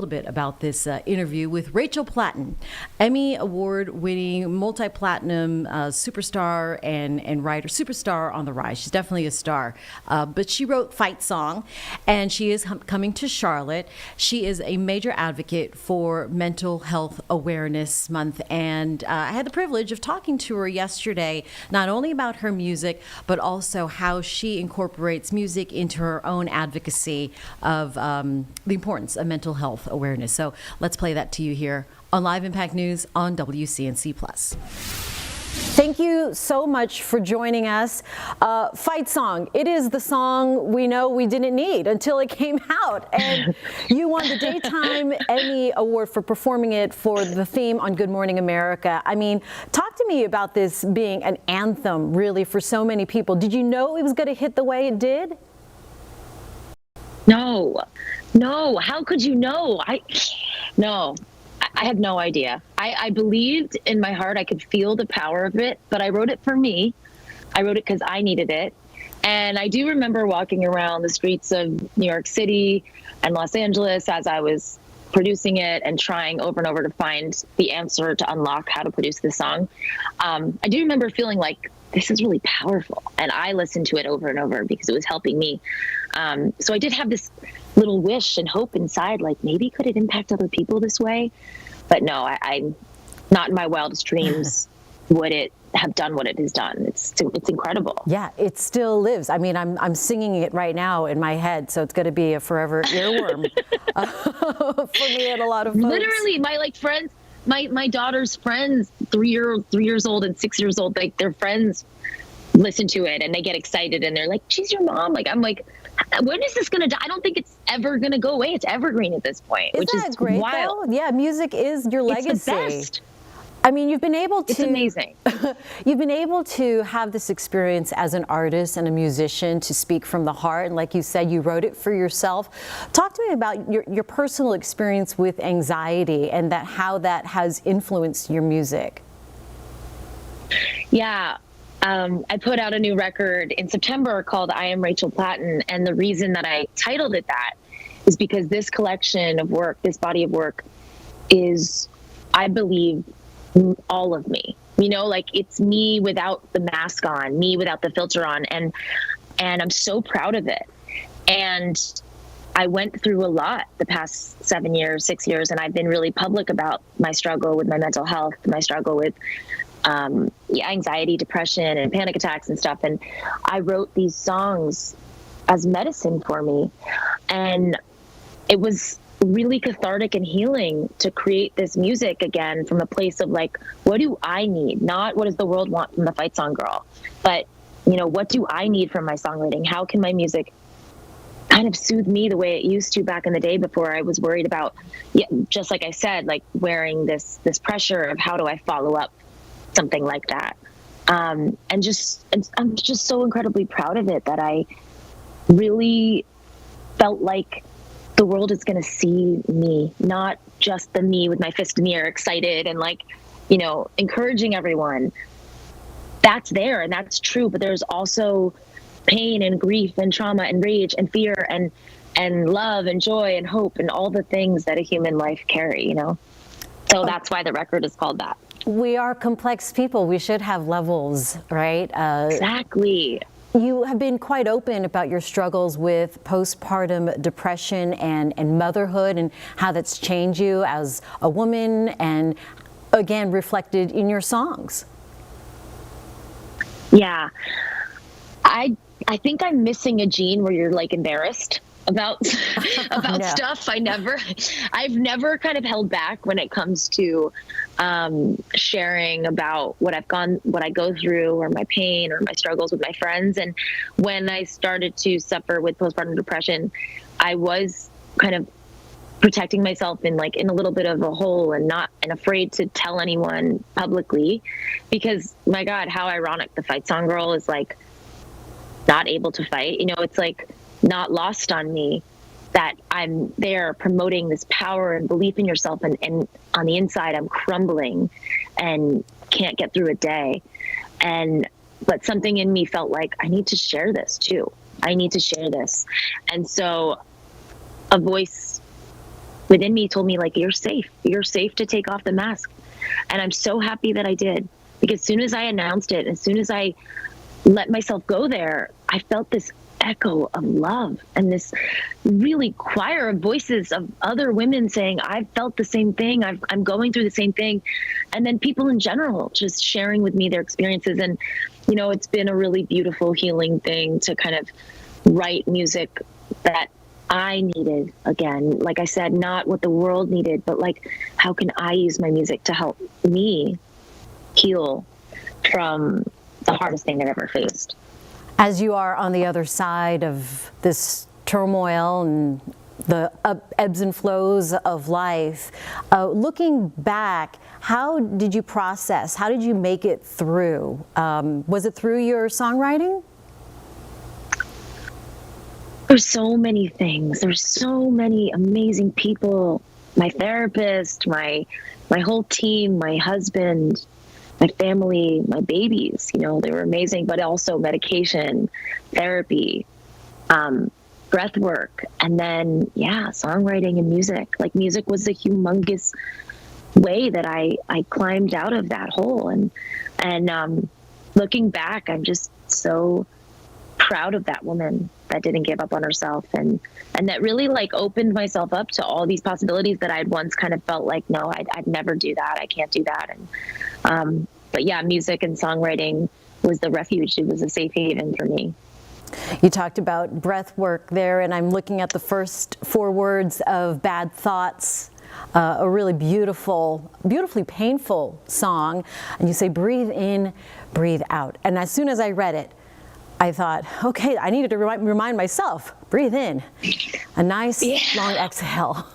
A little bit about this interview with Rachel Platten, Emmy award-winning multi-platinum superstar and writer, superstar on the rise. She's definitely a star, but she wrote Fight Song, and she is coming to Charlotte. She is a major advocate for Mental Health Awareness Month, and I had the privilege of talking to her yesterday, not only about her music, but also how she incorporates music into her own advocacy of the importance of mental health awareness. So let's play that to you here on Live Impact News on WCNC Plus. Thank you so much for joining us. Fight Song. It is the song we know we didn't need until it came out. And you won the Daytime Emmy Award for performing it for the theme on Good Morning America. I mean, talk to me about this being an anthem, really, for so many people. Did you know it was going to hit the way it did? No. How could you know? I had no idea. I believed in my heart. I could feel the power of it, but I wrote it for me. I wrote it because I needed it. And I do remember walking around the streets of New York City and Los Angeles as I was producing it and trying over and over to find the answer to unlock how to produce this song. I do remember feeling like this is really powerful. And I listened to it over and over because it was helping me. So I did have this little wish and hope inside, like maybe could it impact other people this way? But no, I'm not in my wildest dreams would it have done what it has done. It's incredible. Yeah, it still lives. I mean, I'm singing it right now in my head, so it's going to be a forever earworm for me and a lot of folks. Literally, my friends, my daughter's friends, 3 years old and 6 years old, like their friends listen to it and they get excited and they're like, she's your mom. Like, I'm like, when is this going to die? I don't think it's ever going to go away. It's evergreen at this point, which is great, wild. Though? Yeah, music is your legacy. It's the best. I mean, you've been able to. It's amazing. You've been able to have this experience as an artist and a musician to speak from the heart. And like you said, you wrote it for yourself. Talk to me about your personal experience with anxiety and how that has influenced your music. Yeah. I put out a new record in September called I Am Rachel Platten. And the reason that I titled it that is because this collection of work, this body of work is, I believe, all of me, like it's me without the mask on, me without the filter on. And I'm so proud of it. And I went through a lot the past 6 years, and I've been really public about my struggle with my mental health, my struggle with anxiety, depression, and panic attacks and stuff. And I wrote these songs as medicine for me. And it was really cathartic and healing to create this music again from a place of like, what do I need? Not what does the world want from the Fight Song girl, but what do I need from my songwriting? How can my music kind of soothe me the way it used to back in the day before I was worried about, just like I said, like wearing this pressure of how do I follow up something like that. And I'm just so incredibly proud of it that I really felt like the world is going to see me, not just the me with my fist in the air, excited and like, encouraging everyone. That's there and that's true. But there's also pain and grief and trauma and rage and fear and love and joy and hope and all the things that a human life carry, So that's why the record is called that. We are complex people. We should have levels, right? Exactly. You have been quite open about your struggles with postpartum depression and motherhood and how that's changed you as a woman and, again, reflected in your songs. Yeah. I think I'm missing a gene where you're like embarrassed about stuff. I've never kind of held back when it comes to sharing about what I go through or my pain or my struggles with my friends. And when I started to suffer with postpartum depression, I was kind of protecting myself in a little bit of a hole and afraid to tell anyone publicly because my God, how ironic the Fight Song girl is like not able to fight. It's like not lost on me that I'm there promoting this power and belief in yourself. And on the inside, I'm crumbling and can't get through a day. But something in me felt like I need to share this too. I need to share this. And so a voice within me told me, like, you're safe to take off the mask. And I'm so happy that I did, because as soon as I announced it, as soon as I let myself go there, I felt this echo of love and this really choir of voices of other women saying, I've felt the same thing. I'm going through the same thing. And then people in general just sharing with me their experiences. And, you know, it's been a really beautiful healing thing to kind of write music that I needed again. Like I said, not what the world needed, but like, how can I use my music to help me heal from the hardest thing I've ever faced? As you are on the other side of this turmoil and the ebbs and flows of life, looking back, how did you process? How did you make it through? Was it through your songwriting? There's so many things. There's so many amazing people. My therapist, my whole team, my husband, my family, my babies, you know, they were amazing, but also medication, therapy, breath work, and then, songwriting and music. Like, music was a humongous way that I climbed out of that hole. And looking back, I'm just so proud of that woman that didn't give up on herself, and that really, like, opened myself up to all these possibilities that I'd once kind of felt like, no, I'd never do that. I can't do that. And, but yeah, music and songwriting was the refuge. It was a safe haven for me. You talked about breath work there, and I'm looking at the first 4 words of Bad Thoughts, a really beautifully painful song. And you say, breathe in, breathe out. And as soon as I read it, I thought, okay, I needed to remind myself, breathe in, a nice long exhale.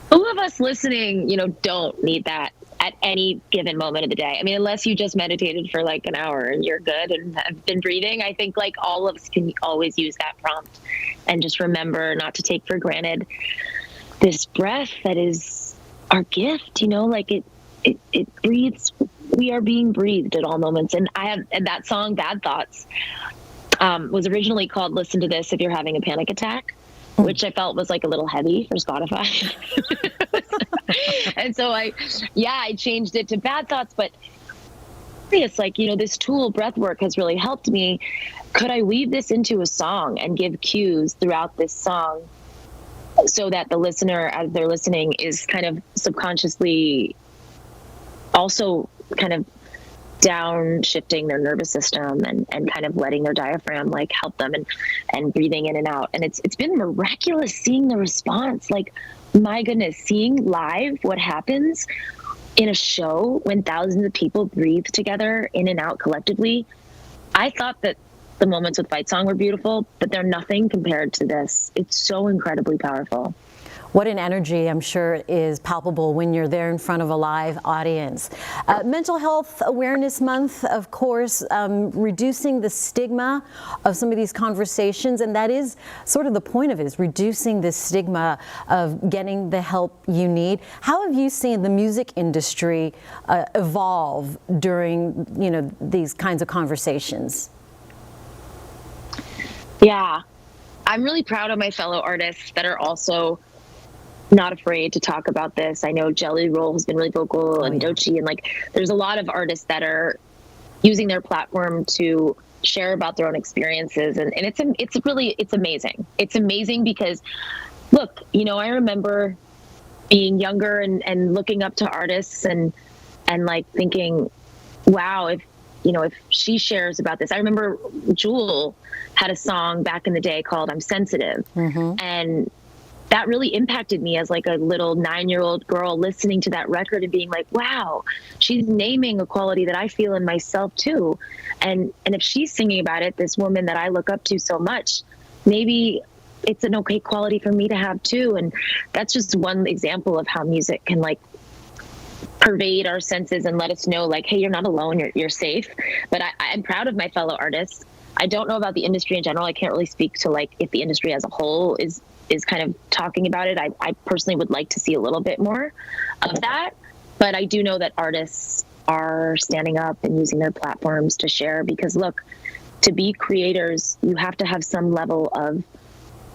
Who of us listening, you know, don't need that at any given moment of the day? I mean, unless you just meditated for like an hour and you're good and have been breathing, I think like all of us can always use that prompt and just remember not to take for granted this breath that is our gift, you know, like it breathes. We are being breathed at all moments. And that song, Bad Thoughts, was originally called Listen to This If You're Having a Panic Attack, which I felt was like a little heavy for Spotify. And so I changed it to Bad Thoughts. But it's like, you know, this tool, breath work, has really helped me. Could I weave this into a song and give cues throughout this song so that the listener, as they're listening, is kind of subconsciously also kind of downshifting their nervous system and kind of letting their diaphragm like help them and breathing in and out. And it's been miraculous seeing the response. Like, my goodness, seeing live what happens in a show when thousands of people breathe together in and out collectively. I thought that the moments with Fight Song were beautiful, but they're nothing compared to this. It's so incredibly powerful. What an energy, I'm sure, is palpable when you're there in front of a live audience. Mental Health Awareness Month, of course, reducing the stigma of some of these conversations, and that is sort of the point of it, is reducing the stigma of getting the help you need. How have you seen the music industry evolve during, you know, these kinds of conversations? Yeah, I'm really proud of my fellow artists that are also not afraid to talk about this. I know Jelly Roll has been really vocal, and Doechii, and like there's a lot of artists that are using their platform to share about their own experiences, and it's amazing. It's amazing because, look, you know, I remember being younger and looking up to artists and like thinking, wow, if she shares about this. I remember Jewel had a song back in the day called I'm Sensitive. And that really impacted me as like a little 9-year-old girl listening to that record and being like, wow, she's naming a quality that I feel in myself too. And if she's singing about it, this woman that I look up to so much, maybe it's an okay quality for me to have too. And that's just one example of how music can like pervade our senses and let us know like, hey, you're not alone, you're safe. But I'm proud of my fellow artists. I don't know about the industry in general. I can't really speak to like if the industry as a whole is kind of talking about it. I personally would like to see a little bit more of that, but I do know that artists are standing up and using their platforms to share, because look, to be creators, you have to have some level of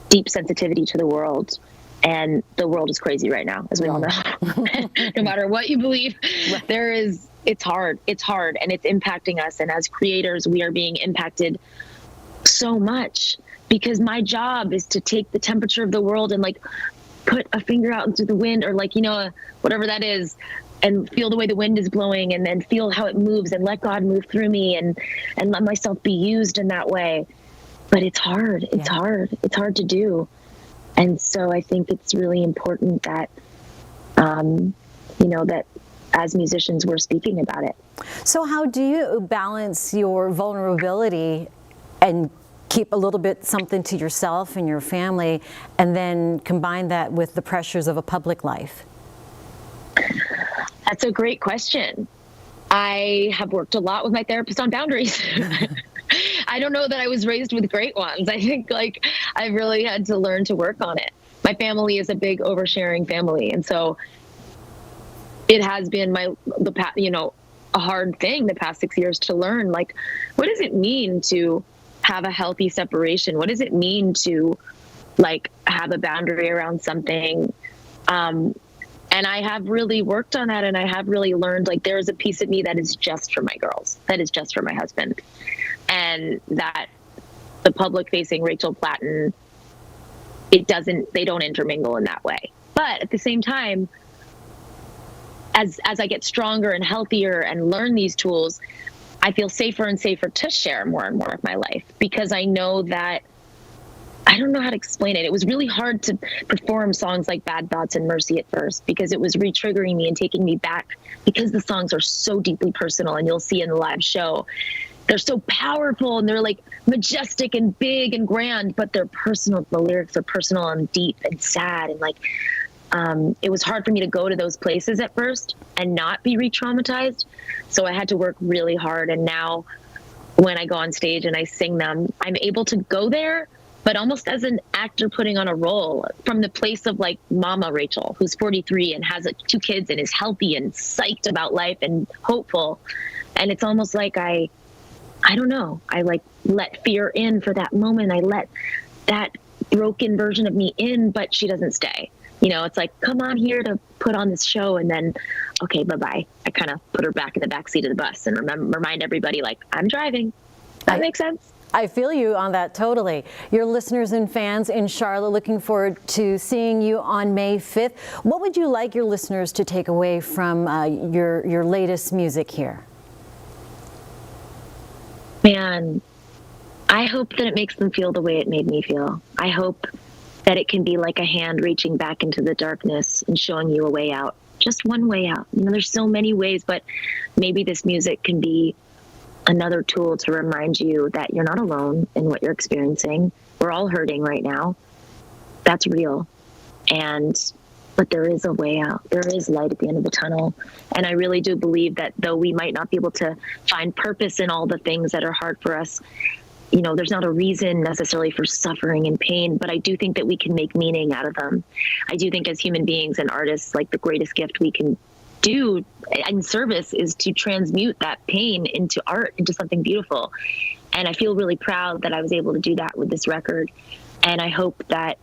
deep sensitivity to the world. And the world is crazy right now, as we all know. No matter what you believe, it's hard. It's hard, and it's impacting us. And as creators, we are being impacted so much, because my job is to take the temperature of the world and like put a finger out into the wind, or like, you know, whatever that is, and feel the way the wind is blowing, and then feel how it moves, and let God move through me, and let myself be used in that way. But it's hard. It's hard. It's hard to do. And so I think it's really important that, you know, that as musicians, we're speaking about it. So how do you balance your vulnerability and keep a little bit something to yourself and your family, and then combine that with the pressures of a public life? That's a great question. I have worked a lot with my therapist on boundaries. I don't know that I was raised with great ones. I think like I really had to learn to work on it. My family is a big oversharing family. And so it has been a hard thing the past 6 years to learn, like, what does it mean to have a healthy separation? What does it mean to like have a boundary around something? And I have really worked on that. And I have really learned, like, there is a piece of me that is just for my girls, that is just for my husband. And that the public facing Rachel Platten, they don't intermingle in that way. But at the same time, as I get stronger and healthier and learn these tools, I feel safer and safer to share more and more of my life, because I know that, I don't know how to explain it. It was really hard to perform songs like Bad Thoughts and Mercy at first, because it was re-triggering me and taking me back, because the songs are so deeply personal, and you'll see in the live show, they're so powerful and they're like majestic and big and grand, but they're personal. The lyrics are personal and deep and sad. And like, it was hard for me to go to those places at first and not be re-traumatized. So I had to work really hard. And now when I go on stage and I sing them, I'm able to go there, but almost as an actor putting on a role, from the place of like Mama Rachel, who's 43 and has 2 kids and is healthy and psyched about life and hopeful. And it's almost like I don't know, I like let fear in for that moment. I let that broken version of me in, but she doesn't stay. You know, it's like, come on here to put on this show, and then, okay, bye-bye. I kind of put her back in the backseat of the bus and remind everybody, like, I'm driving. That makes sense? I feel you on that totally. Your listeners and fans in Charlotte looking forward to seeing you on May 5th. What would you like your listeners to take away from your latest music here? Man, I hope that it makes them feel the way it made me feel. I hope that it can be like a hand reaching back into the darkness and showing you a way out. Just one way out. You know, there's so many ways, but maybe this music can be another tool to remind you that you're not alone in what you're experiencing. We're all hurting right now. That's real. But there is a way out. There is light at the end of the tunnel. And I really do believe that though we might not be able to find purpose in all the things that are hard for us, you know, there's not a reason necessarily for suffering and pain, but I do think that we can make meaning out of them. I do think as human beings and artists, like, the greatest gift we can do in service is to transmute that pain into art, into something beautiful. And I feel really proud that I was able to do that with this record. And I hope that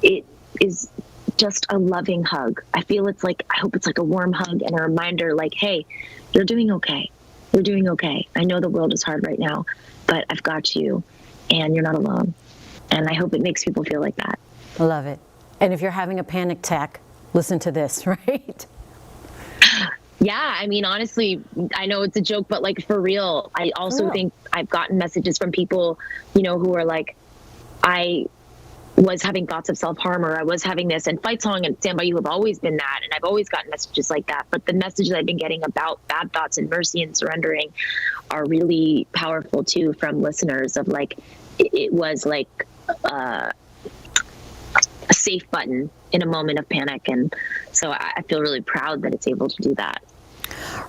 it is just a loving hug. I hope it's like a warm hug and a reminder, like, hey, you're doing okay. You're doing okay. I know the world is hard right now, but I've got you and you're not alone. And I hope it makes people feel like that. I love it. And if you're having a panic attack, listen to this, right? Yeah, I mean, honestly, I know it's a joke, but like, for real, I also think I've gotten messages from people, you know, who are like, I was having thoughts of self-harm, or I was having this, and Fight Song and Stand By You have always been that. And I've always gotten messages like that. But the messages I've been getting about Bad Thoughts and Mercy and Surrendering are really powerful too, from listeners, of like, it was like a safe button in a moment of panic. And so I feel really proud that it's able to do that.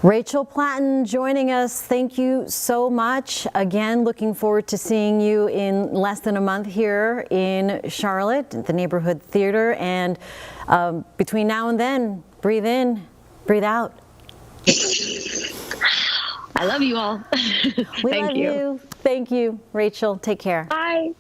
Rachel Platten joining us. Thank you so much. Again, looking forward to seeing you in less than a month here in Charlotte at the Neighborhood Theater. And between now and then, breathe in, breathe out. I love you all. We love you. Thank you, Rachel. Take care. Bye.